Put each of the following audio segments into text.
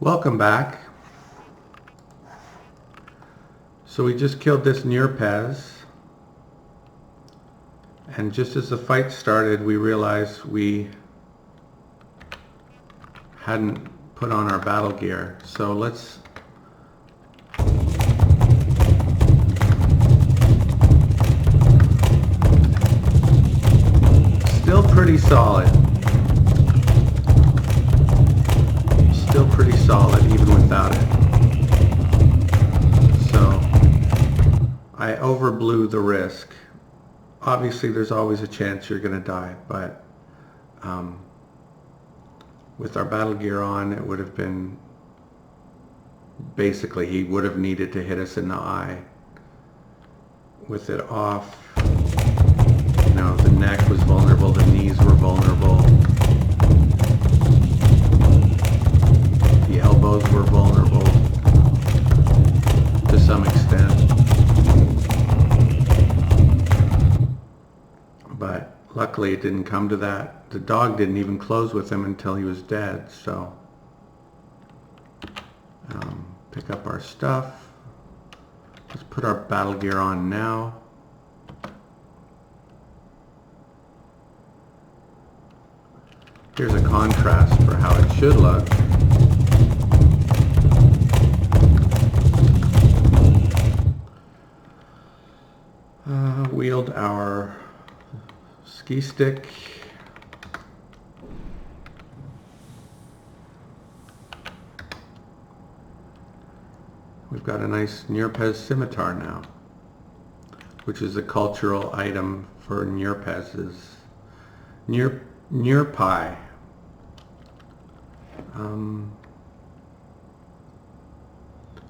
Welcome back. So we just killed this Nearpez, and just as the fight started we realized we hadn't put on our battle gear. So let's still pretty solid. Still pretty solid even without it. So I overblew the risk. Obviously there's always a chance you're going to die, but with our battle gear on, it would have been basically, he would have needed to hit us in the eye. With it off, you know, the neck was vulnerable, the knees were vulnerable, the elbows were vulnerable to some extent. But luckily it didn't come to that. The dog didn't even close with him until he was dead, so pick up our stuff. Let's put our battle gear on now. Here's a contrast for how it should look. Wield our ski stick. We've got a nice Nearpez scimitar now, which is a cultural item for Nearpez's. Nearpie. And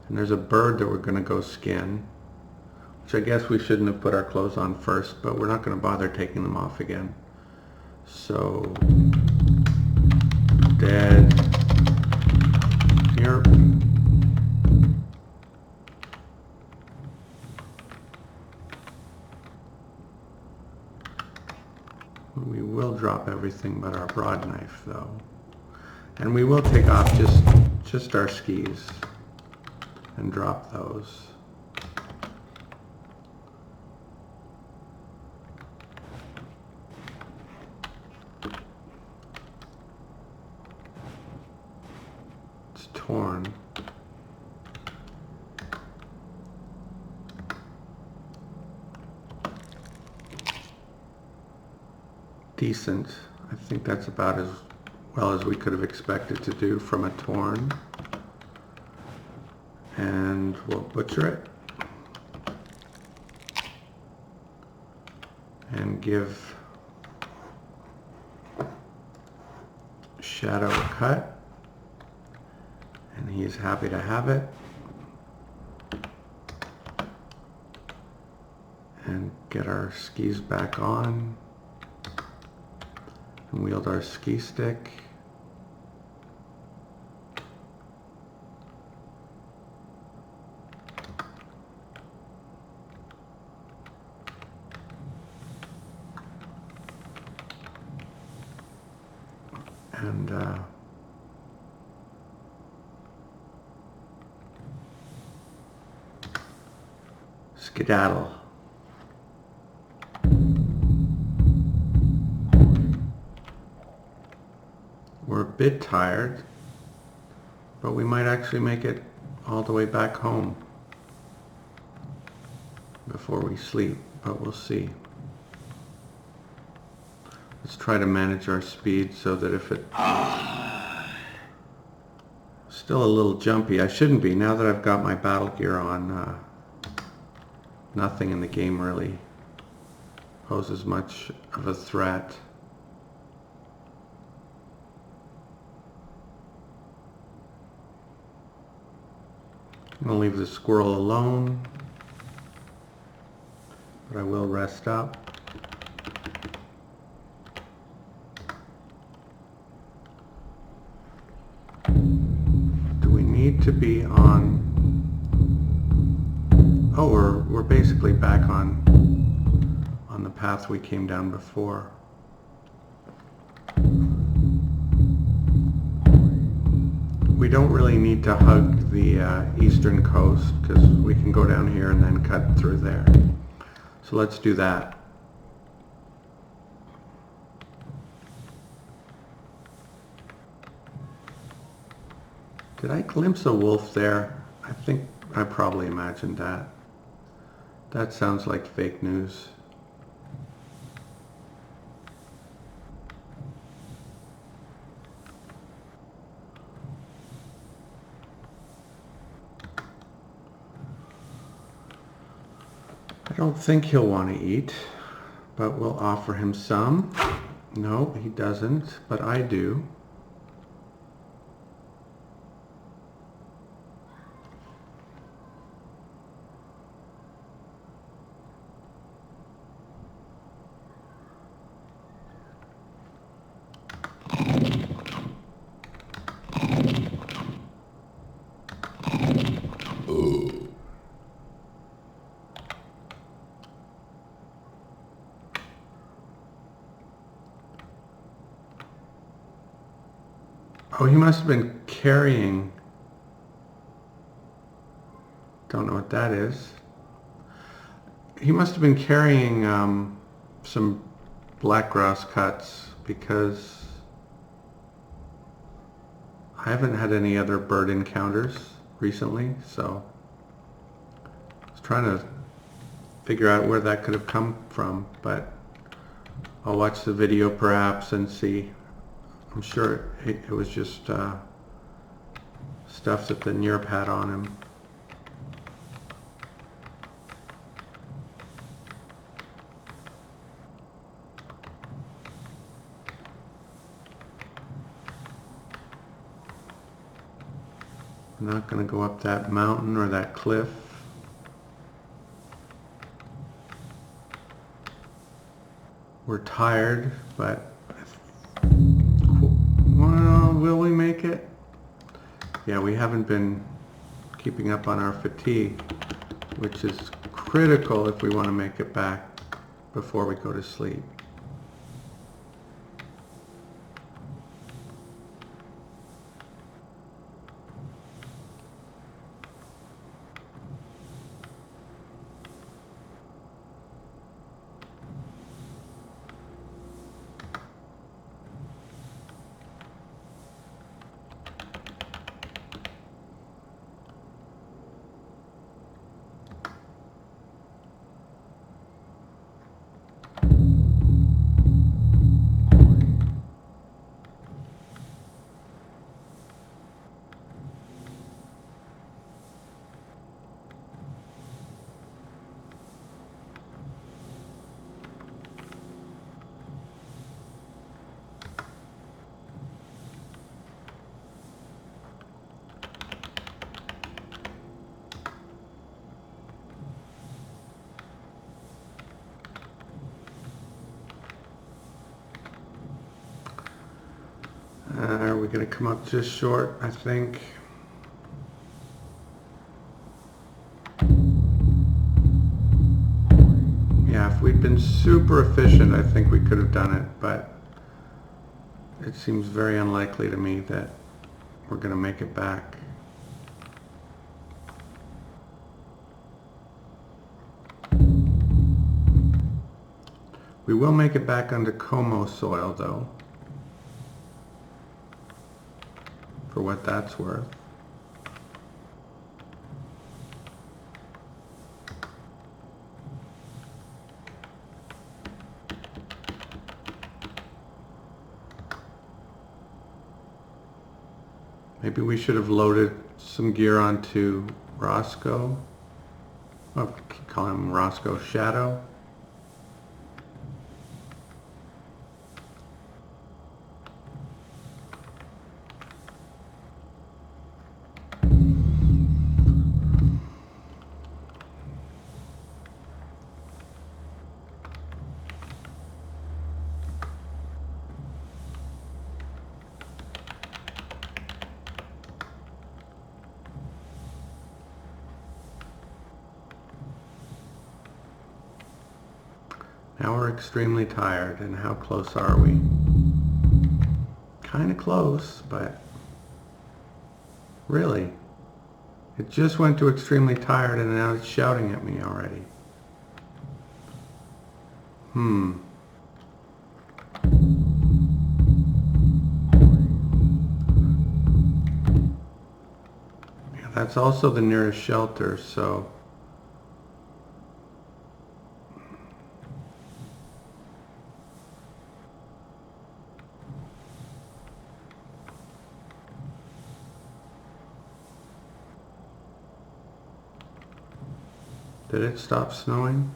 there's a bird that we're going to go skin, which I guess we shouldn't have put our clothes on first, but we're not going to bother taking them off again. So, dead. Here. We will drop everything but our broad knife though. And we will take off just our skis and drop those. It's torn. Decent. I think that's about as well as we could have expected to do from a torn. And we'll butcher it and give Shadow a cut, and he's happy to have it. And get our skis back on. And wield our ski stick. And skedaddle. We're a bit tired, but we might actually make it all the way back home before we sleep, but we'll see. Let's try to manage our speed so that if it... Still a little jumpy. I shouldn't be. Now that I've got my battle gear on, nothing in the game really poses much of a threat. I'm going to leave the squirrel alone, but I will rest up. Do we need to be on... Oh, we're basically back on the path we came down before. we don't really need to hug the eastern coast because we can go down here and then cut through there. So let's do that. Did I glimpse a wolf there? I think I probably imagined that. That sounds like fake news. I don't think he'll want to eat, but we'll offer him some. No, he doesn't, but I do. Oh, he must have been carrying, don't know what that is. He must have been carrying some black grouse cuts because I haven't had any other bird encounters recently, so I was trying to figure out where that could have come from, but I'll watch the video perhaps and see. I'm sure it was just stuff that the Nierp had on him. I'm not going to go up that mountain or that cliff. We're tired, but well, will we make it? Yeah, we haven't been keeping up on our fatigue, which is critical if we want to make it back before we go to sleep. Are we going to come up just short, I think? Yeah, if we'd been super efficient, I think we could have done it, but it seems very unlikely to me that we're going to make it back. We will make it back onto Como soil, though, for what that's worth. Maybe we should have loaded some gear onto Roscoe. I'll call him Roscoe Shadow. Now we're extremely tired, and how close are we? Kind of close, but Really? It just went to extremely tired and now it's shouting at me already. Yeah, that's also the nearest shelter, so... Did it stop snowing?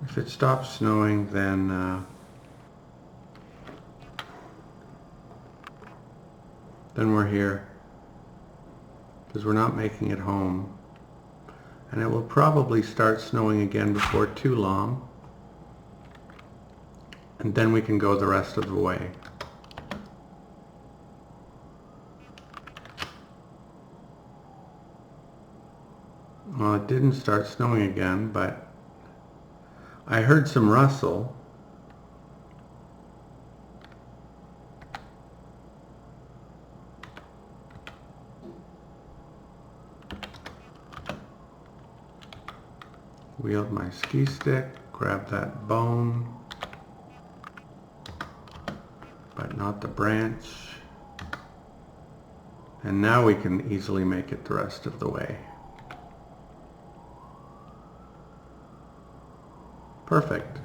If it stops snowing, then we're here, because we're not making it home. And it will probably start snowing again before too long. And then we can go the rest of the way. Well, it didn't start snowing again, but I heard some rustle. Wheeled my ski stick, grabbed that bone, but not the branch. And now we can easily make it the rest of the way. Perfect.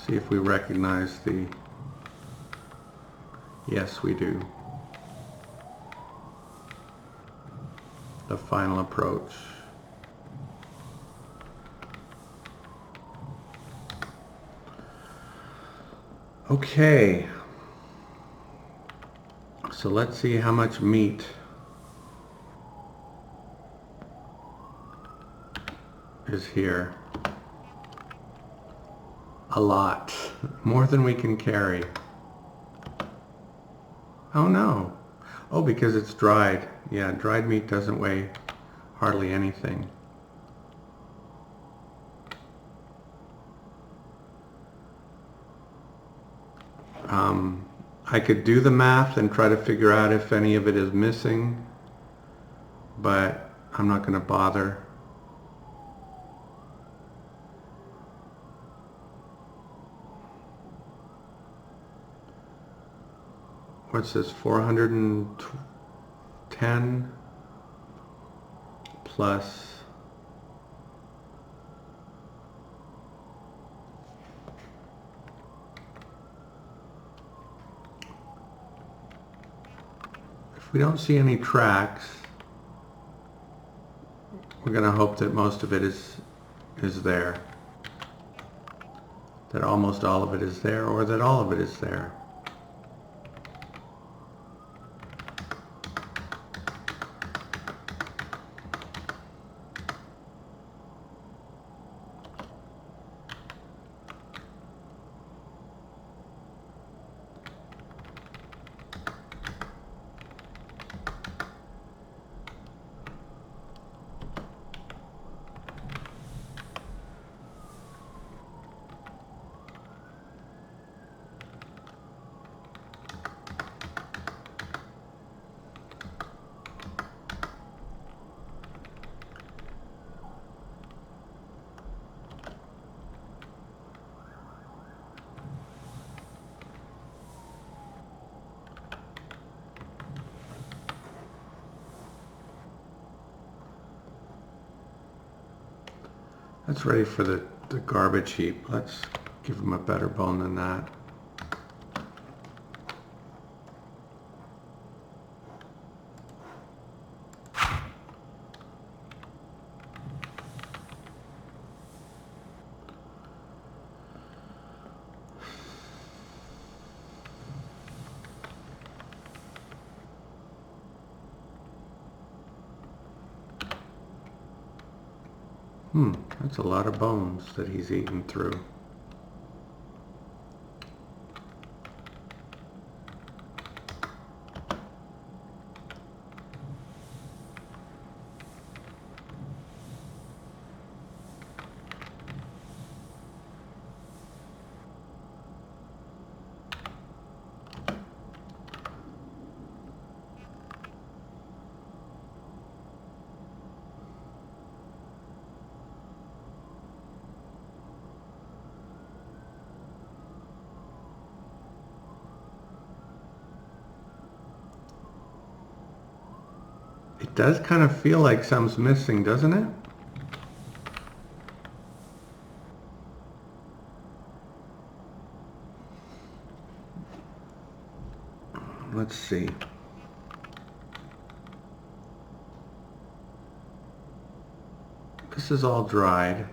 See if we recognize the... Yes, we do. The final approach. Okay. So let's see how much meat is here. A lot. More than we can carry. Oh no. Oh, because it's dried. Yeah, dried meat doesn't weigh hardly anything. I could do the math and try to figure out if any of it is missing, but I'm not going to bother. What's this, 410 plus... If we don't see any tracks, we're going to hope that most of it is there. That almost all of it is there, or that all of it is there. That's ready for the garbage heap. Let's give them a better bone than that. That's a lot of bones that he's eaten through. It does kind of feel like something's missing, doesn't it? Let's see. This is all dried.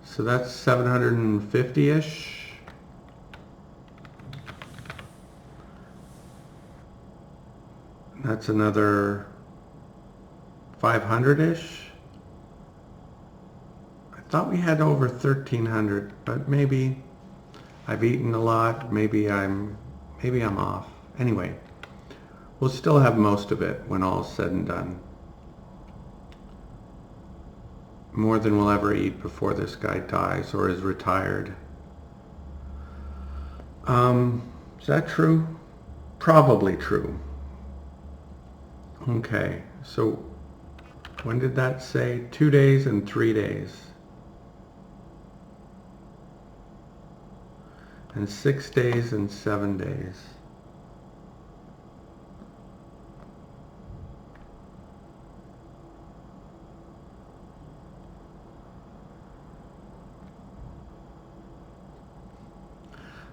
So that's 750-ish. That's another 500-ish. I thought we had over 1,300, but maybe I've eaten a lot. Maybe I'm off. Anyway, we'll still have most of it when all's said and done. More than we'll ever eat before this guy dies or is retired. Is that true? Probably true. Okay, so when did that say? 2 days and 3 days. And 6 days and 7 days.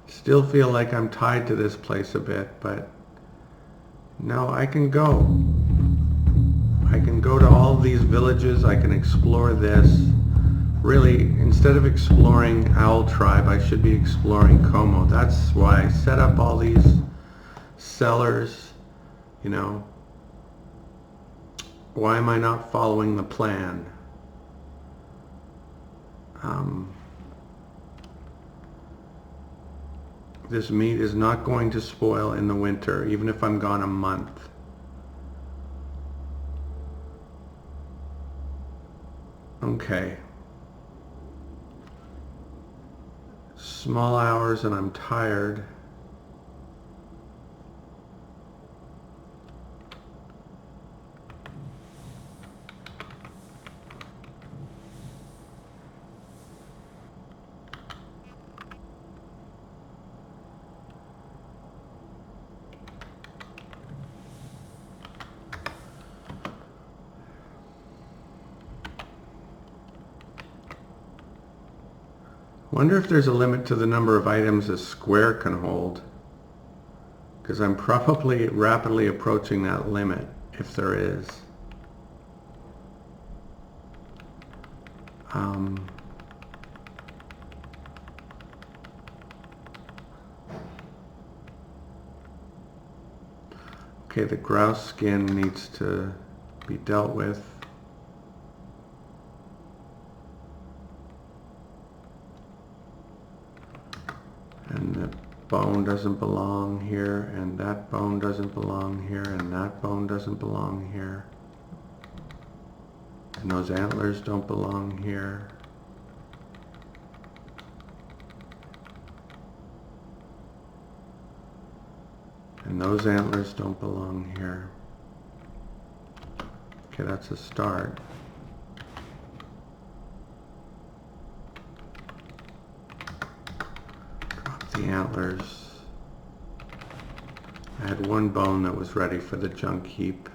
Still feel like I'm tied to this place a bit, but no, I can go. I can go to all these villages. I can explore this. Really, instead of exploring Owl Tribe, I should be exploring Como. That's why I set up all these cellars, you know. Why am I not following the plan? This meat is not going to spoil in the winter, even if I'm gone a month. Okay. Small hours and I'm tired. Wonder if there's a limit to the number of items a square can hold, because I'm probably rapidly approaching that limit, if there is. Okay, the grouse skin needs to be dealt with. And the bone doesn't belong here, and that bone doesn't belong here, and that bone doesn't belong here. And those antlers don't belong here. And those antlers don't belong here. Okay, that's a start. The antlers. I had one bone that was ready for the junk heap.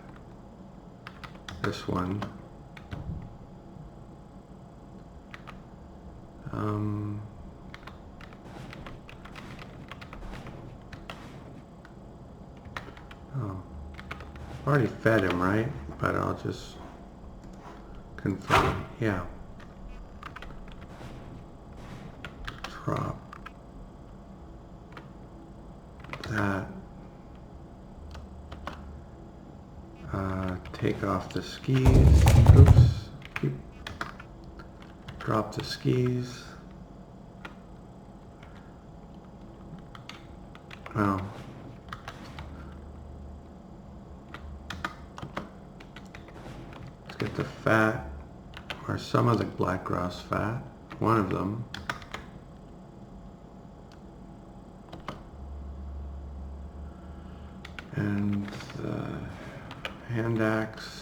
This one. Oh, I've already fed him, right? But I'll just confirm. Yeah. Drop that. Take off the skis. Oops. Drop the skis. Oh. Let's get the fat, or some of the black grouse fat, one of them. And the hand axe.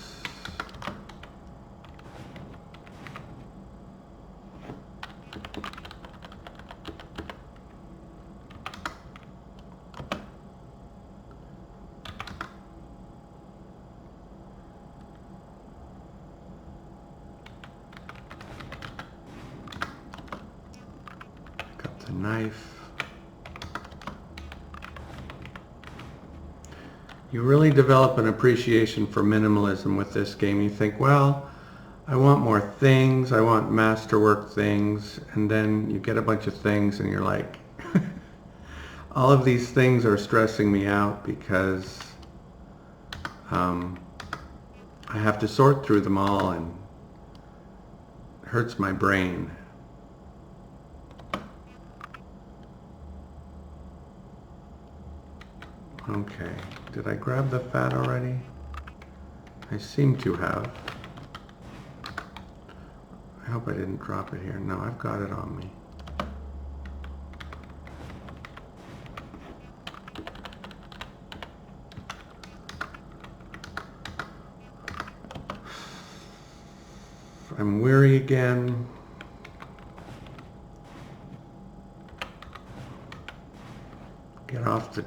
a knife. You really develop an appreciation for minimalism with this game. You think, well, I want more things, I want masterwork things, and then you get a bunch of things and you're like, all of these things are stressing me out because I have to sort through them all and it hurts my brain. Okay, did I grab the fat already? I seem to have. I hope I didn't drop it here. No, I've got it on me. I'm weary again. Get off the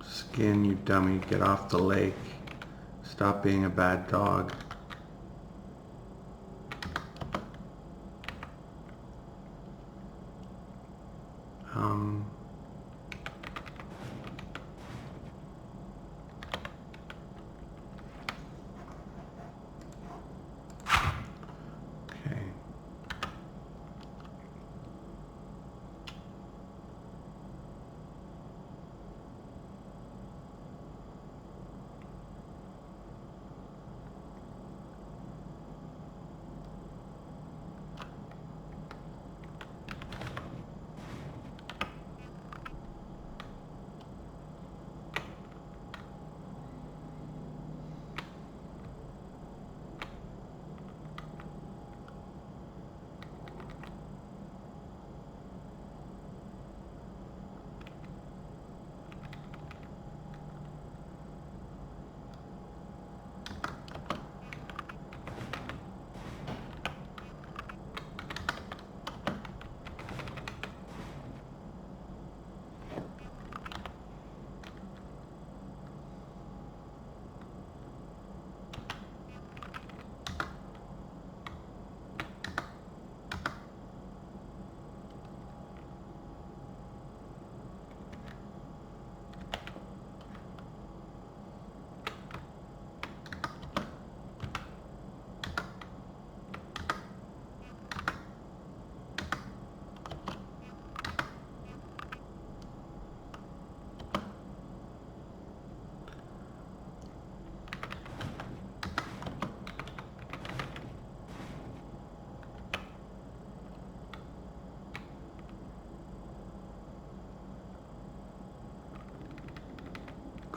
skin, you dummy. Get off the lake. Stop being a bad dog. Okay.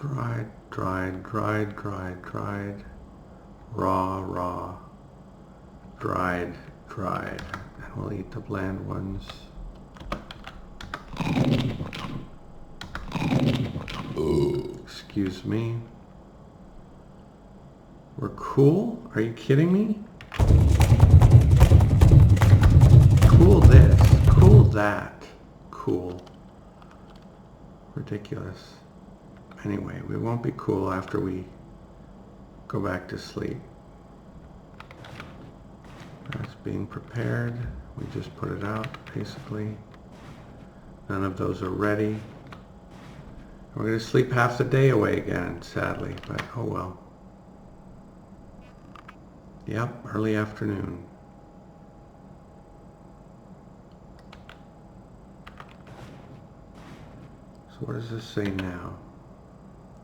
Dried, dried, dried, dried, dried, raw, raw, dried, dried, and we'll eat the bland ones. Excuse me. We're cool? Are you kidding me? Cool this, cool that, cool. Ridiculous. Anyway, we won't be cool after we go back to sleep. That's being prepared. We just put it out, basically. None of those are ready. We're going to sleep half the day away again, sadly, but oh well. Yep, early afternoon. So what does this say now?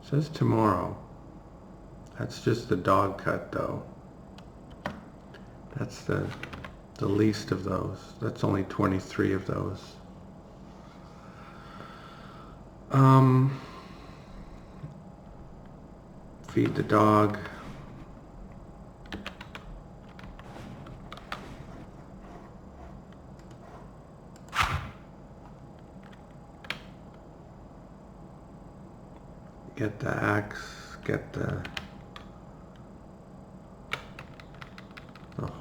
It says tomorrow. That's just the dog cut though. That's the least of those. That's only 23 of those. Feed the dog. Get the axe, get the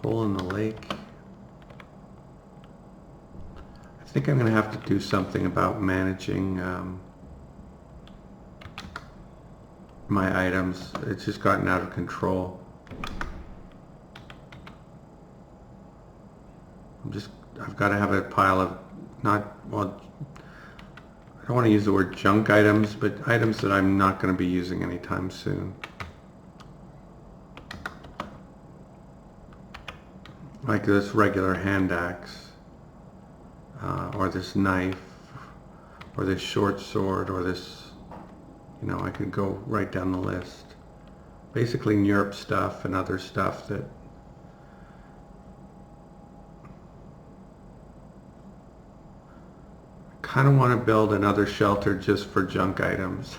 hole in the lake. I think I'm going to have to do something about managing my items. It's just gotten out of control. I've got to have a pile of not, well, I don't want to use the word junk items, but items that I'm not going to be using anytime soon. Like this regular hand axe, or this knife, or this short sword, or this, you know, I could go right down the list. Basically NERP stuff and other stuff that kind of want to build another shelter just for junk items.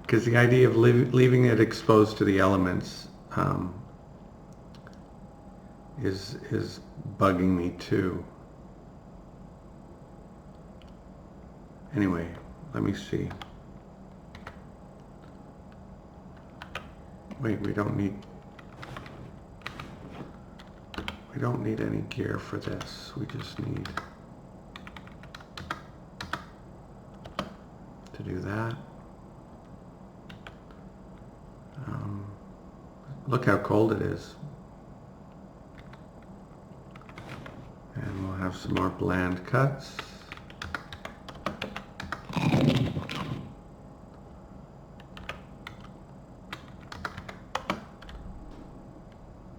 Because the idea of leaving it exposed to the elements is bugging me too. Anyway, let me see. Wait, we don't need any gear for this. We just need to do that. Look how cold it is. And we'll have some more bland cuts.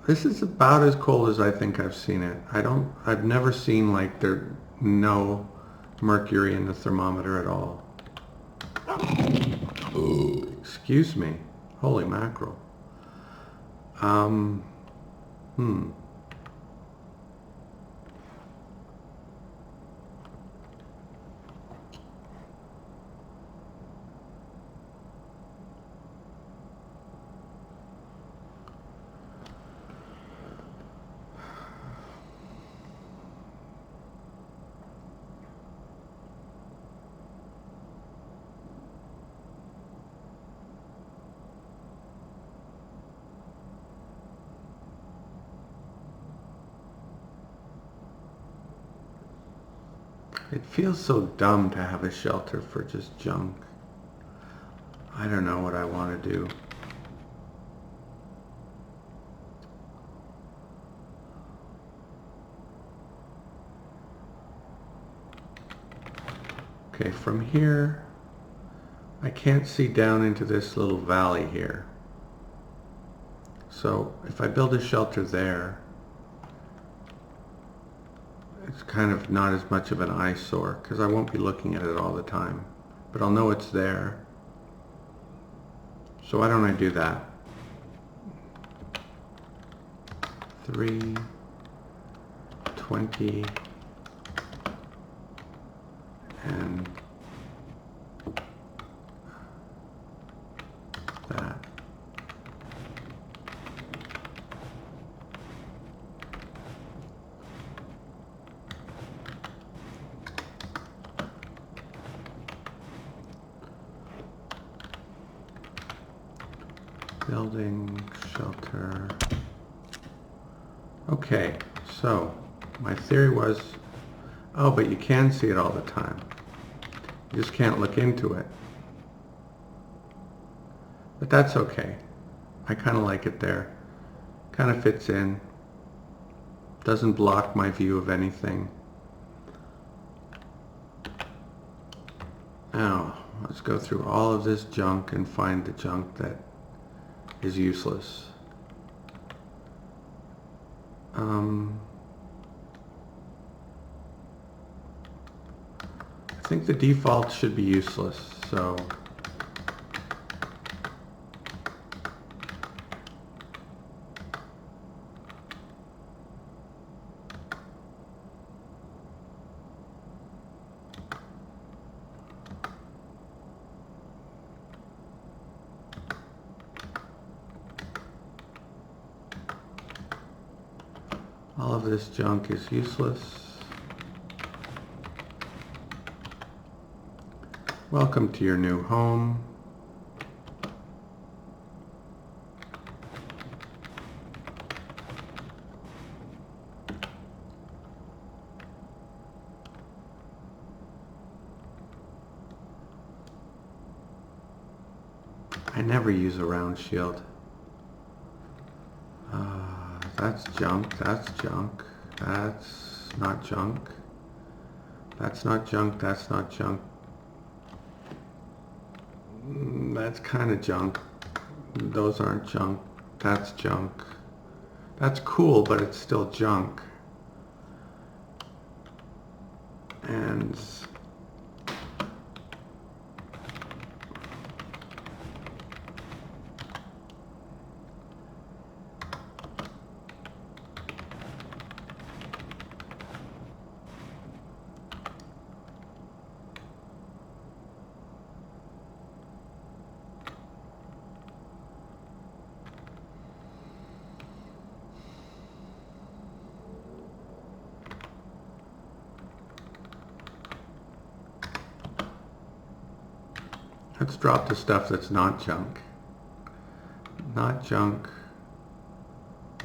This is about as cold as I think I've seen it. I've never seen like there's no mercury in the thermometer at all. Excuse me. Holy mackerel. It feels so dumb to have a shelter for just junk. I don't know what I want to do. Okay, from here, I can't see down into this little valley here. So if I build a shelter there, it's kind of not as much of an eyesore because I won't be looking at it all the time, but I'll know it's there. So why don't I do that? 3, 20, and that. Building, shelter. Okay, so my theory was, oh, but you can see it all the time. You just can't look into it. But that's okay. I kind of like it there. Kind of fits in. Doesn't block my view of anything. Now, let's go through all of this junk and find the junk that is useless. I think the default should be useless, so all of this junk is useless. Welcome to your new home. I never use a round shield. That's junk, that's junk, that's not junk. That's not junk, that's not junk. That's kind of junk. Those aren't junk. That's junk. That's cool, but it's still junk. And let's drop the stuff that's not junk. Not junk.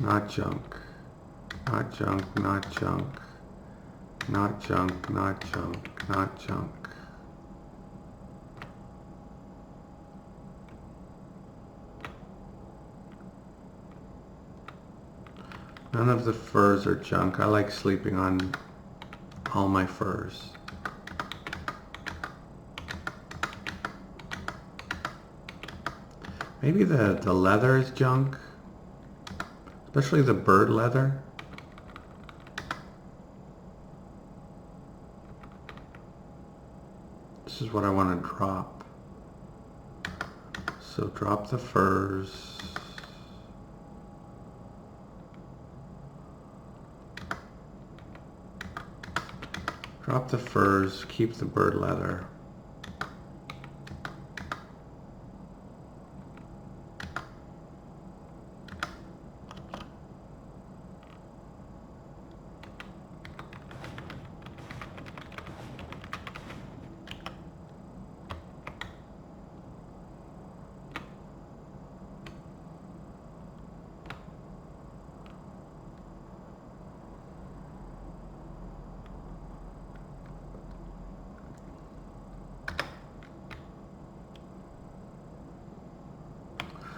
Not junk. Not junk, not junk. Not junk, not junk, not junk. None of the furs are junk. I like sleeping on all my furs. Maybe the leather is junk, especially the bird leather. This is what I want to drop. So drop the furs. Drop the furs, keep the bird leather.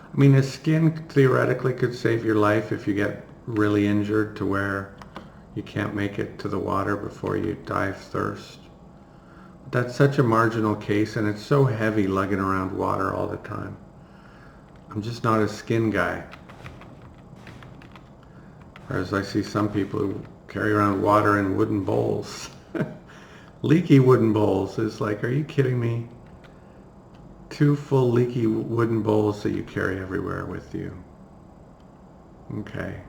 I mean, a skin theoretically could save your life if you get really injured to where you can't make it to the water before you die of thirst. But that's such a marginal case, and it's so heavy lugging around water all the time. I'm just not a skin guy. Whereas I see some people who carry around water in wooden bowls. Leaky wooden bowls. It's like, are you kidding me? 2 full leaky wooden bowls that you carry everywhere with you. Okay.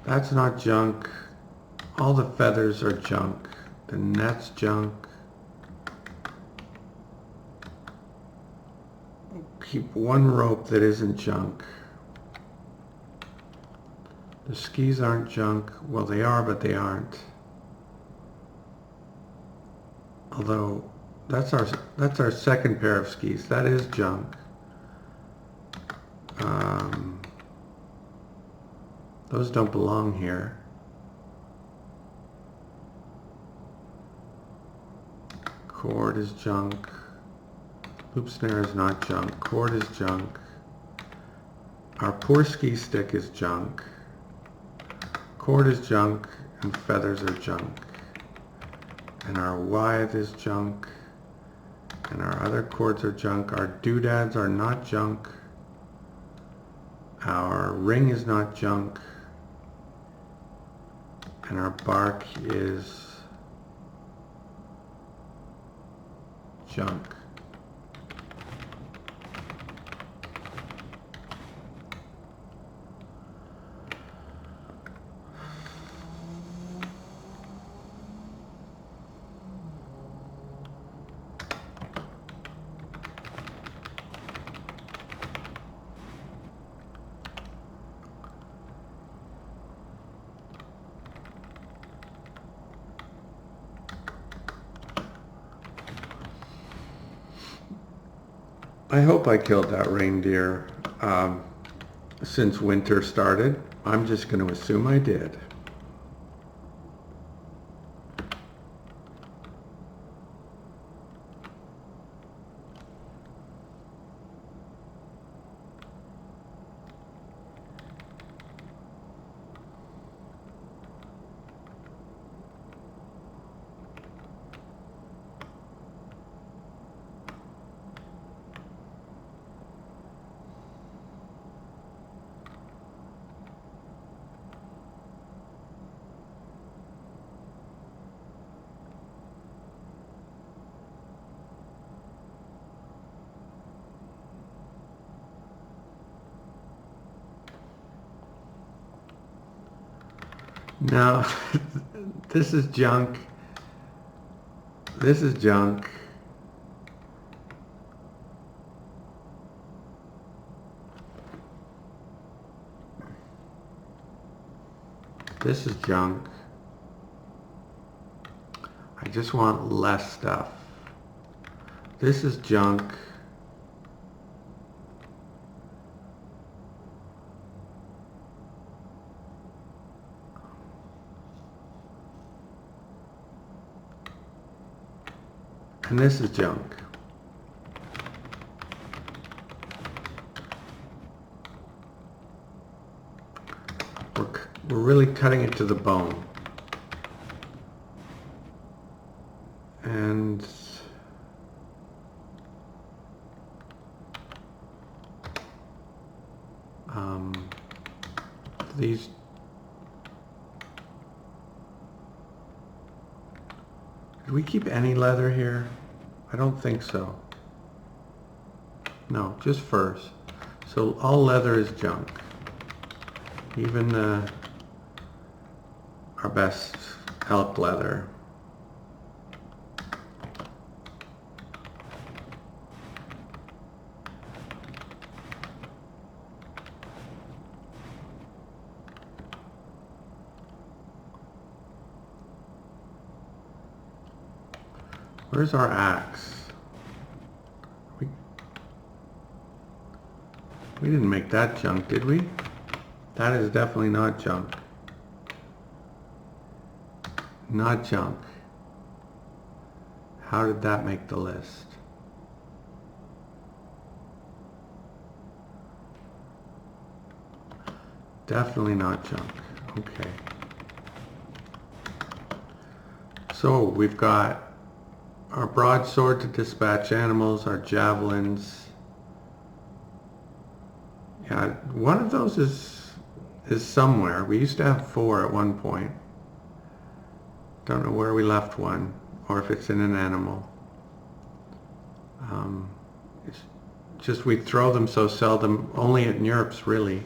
That's not junk. All the feathers are junk. The net's junk. Keep one rope that isn't junk. The skis aren't junk. Well, they are, but they aren't. Although that's our second pair of skis. That is junk. Those don't belong here. Cord is junk. Loop snare is not junk. Cord is junk. Our poor ski stick is junk. Cord is junk, and feathers are junk. And our withe is junk. And our other cords are junk. Our doodads are not junk. Our ring is not junk. And our bark is junk. I hope I killed that reindeer since winter started. I'm just going to assume I did. No, this is junk. This is junk. This is junk. I just want less stuff. This is junk. And this is junk. We're really cutting it to the bone. And these did we keep any leather here? I don't think so. No, just furs. So all leather is junk. Even our best elk leather. Where's our axe? We didn't make that junk, did we? That is definitely not junk. Not junk. How did that make the list? Definitely not junk. Okay. So we've got our broadsword to dispatch animals, our javelins. Yeah, one of those is somewhere. We used to have 4 at one point. Don't know where we left one, or if it's in an animal. It's just we throw them so seldom, only at NURPs really.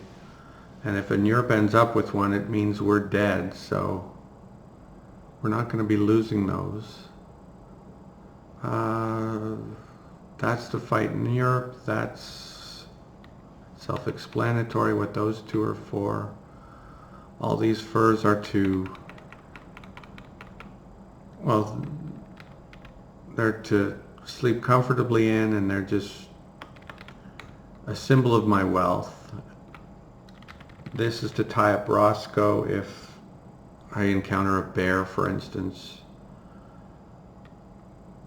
And if a NURP ends up with one, it means we're dead, so we're not going to be losing those. That's to fight NURP. That's self-explanatory what those 2 are for. All these furs are to, well, they're to sleep comfortably in, and they're just a symbol of my wealth. This is to tie up Roscoe if I encounter a bear, for instance.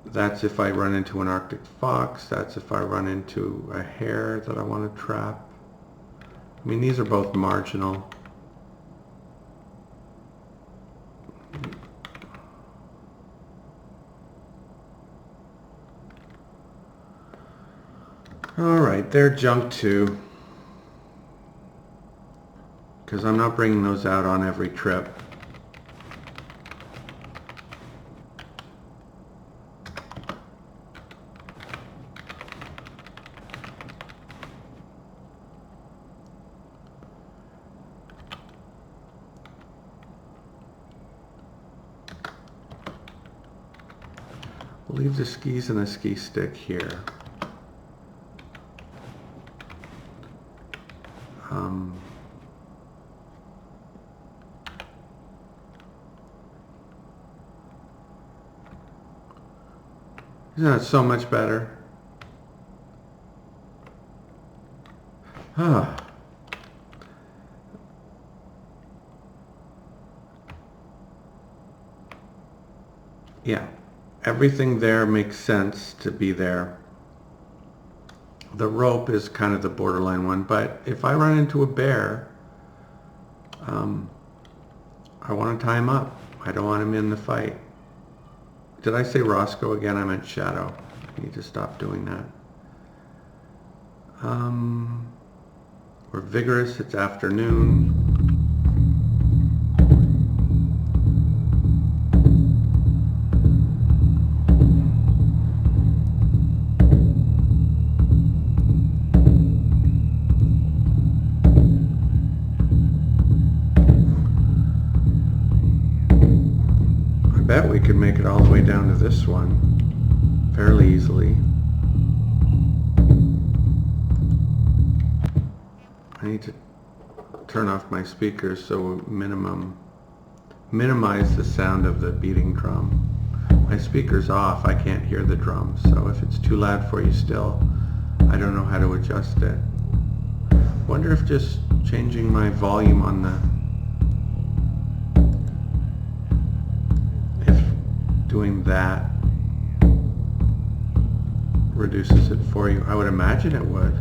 That's if I run into an Arctic fox. That's if I run into a hare that I want to trap. I mean, these are both marginal. All right, they're junk too, because I'm not bringing those out on every trip. We'll leave the skis and the ski stick here. Isn't that so much better? Ah. Yeah, everything there makes sense to be there. The rope is kind of the borderline one, but if I run into a bear, I want to tie him up. I don't want him in the fight. Did I say Roscoe again? I meant Shadow. I need to stop doing that. We're vigorous. It's afternoon. bet we could make it all the way down to this one fairly easily. I need to turn off my speakers so minimize the sound of the beating drum. My speaker's off, I can't hear the drums, so if it's too loud for you still, I don't know how to adjust it. Wonder if just changing my volume on if doing that reduces it for you. I would imagine it would.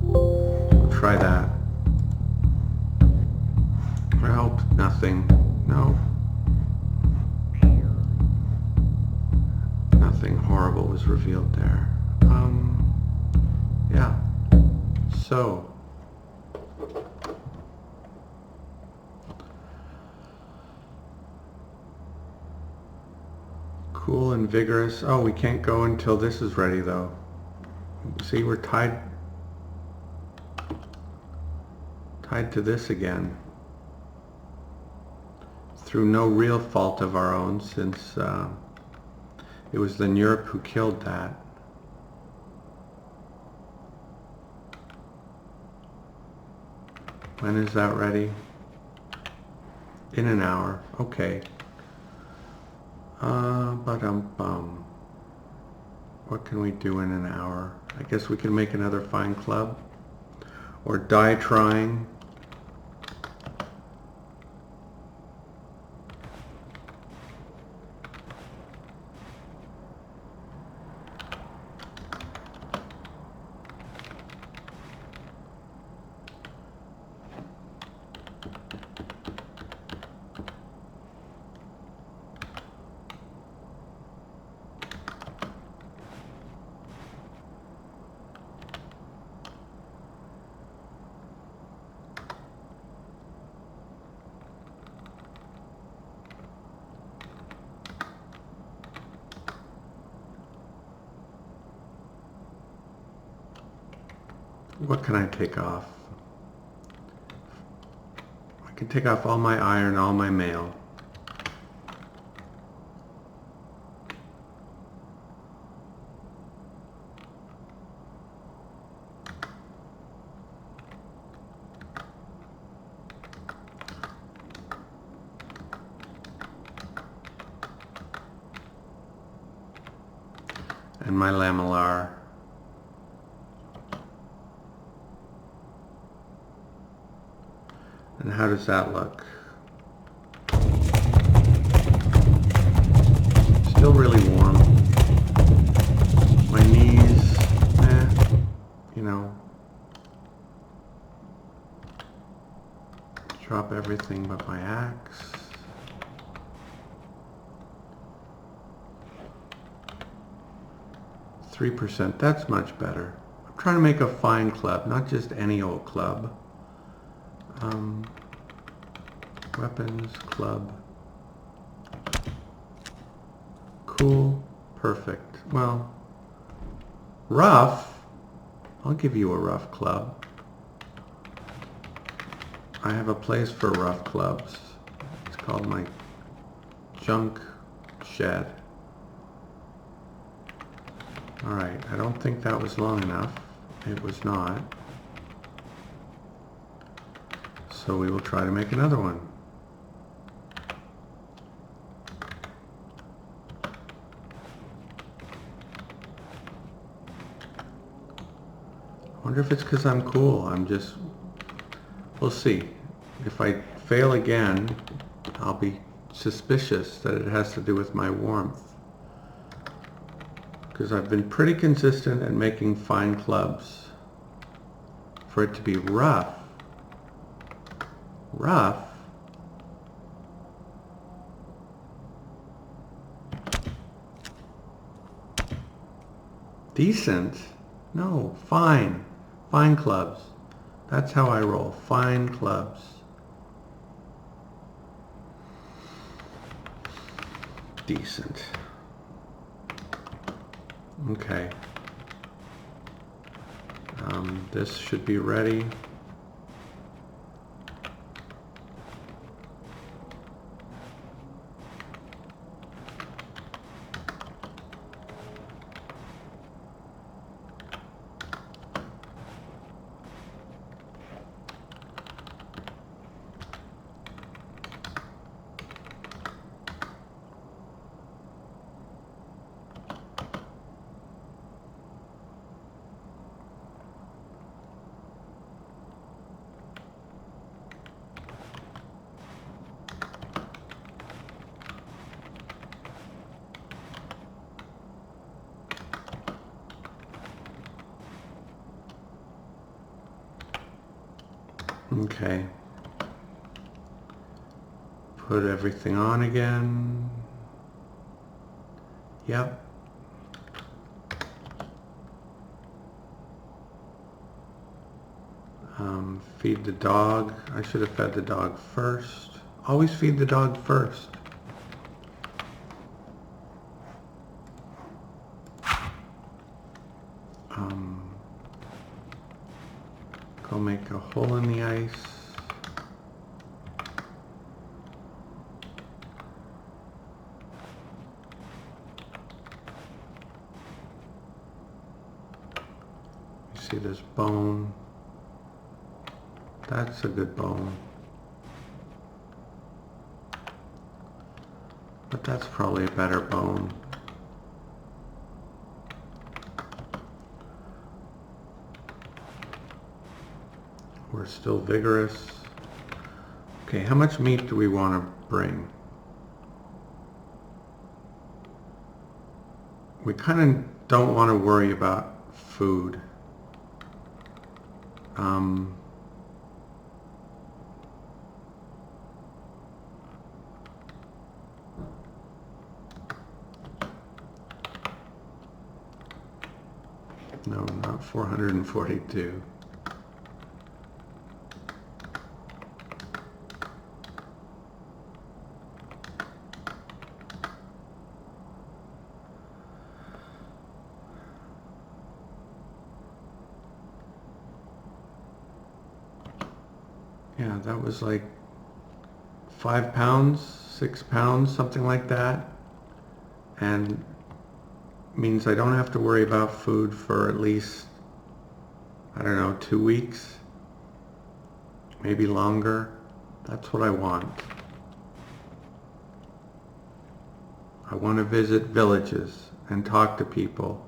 We'll try that. I hope nothing, no. Nothing horrible was revealed there. Yeah. So. Cool and vigorous. Oh, we can't go until this is ready though. See, we're tied to this again. Through no real fault of our own, since it was the Europe who killed that. When is that ready? In an hour. Okay. Ba-dum-bum. What can we do in an hour? I guess we can make another fine club. Or die trying. What can I take off? I can take off all my iron, all my mail. And my lamellar. And how does that look? Still really warm. My knees, you know. Drop everything but my axe. %, that's much better. I'm trying to make a fine club, not just any old club. Weapons, club. Cool, perfect. Well, rough, I'll give you a rough club. I have a place for rough clubs. It's called my junk shed. Alright, I don't think that was long enough. It was not. So we will try to make another one. I wonder if it's because I'm cool. We'll see. If I fail again, I'll be suspicious that it has to do with my warmth. Because I've been pretty consistent at making fine clubs. For it to be rough, decent, no, fine clubs. That's how I roll, fine clubs. Decent. Okay. This should be ready. Okay. Put everything on again. Yep. Feed the dog. I should have fed the dog first. Always feed the dog first. Go make a hole in the ice. You see this bone? That's a good bone. But that's probably a better bone. We're still vigorous. Okay, how much meat do we want to bring? We kind of don't want to worry about food. No, not 442. Yeah, that was like 5 pounds, 6 pounds, something like that. And means I don't have to worry about food for at least, I don't know, 2 weeks, maybe longer. That's what I want. I want to visit villages and talk to people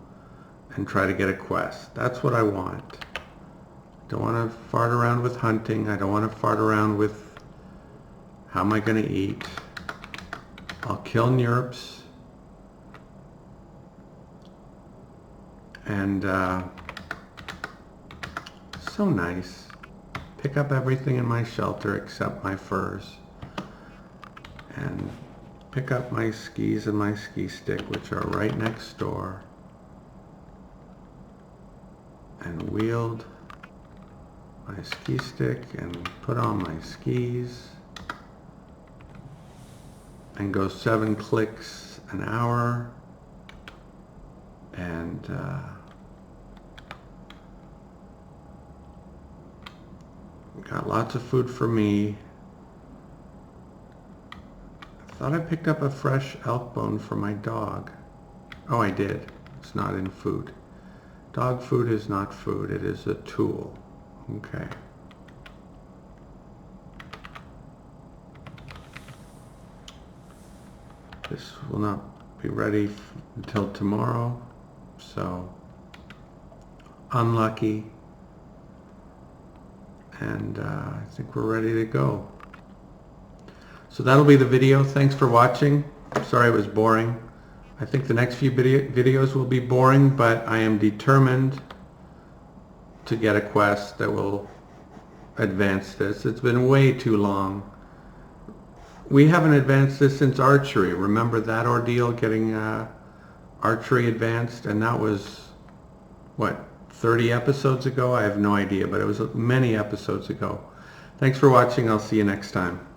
and try to get a quest. That's what I want. I don't want to fart around with hunting. I don't want to fart around with how am I going to eat. I'll kill Nurps. And so nice. Pick up everything in my shelter except my furs. And pick up my skis and my ski stick, which are right next door. And wield my ski stick and put on my skis. And go 7 clicks an hour. And got lots of food for me. I thought I picked up a fresh elk bone for my dog. Oh, I did. It's not in food. Dog food is not food. It is a tool. Okay. This will not be ready until tomorrow. So, unlucky. And I think we're ready to go. So that'll be the video. Thanks for watching. Sorry it was boring. I think the next few videos will be boring, but I am determined to get a quest that will advance this. It's been way too long. We haven't advanced this since archery. Remember that ordeal, getting archery advanced? And that was, what, 30 episodes ago? I have no idea, but it was many episodes ago. Thanks for watching. I'll see you next time.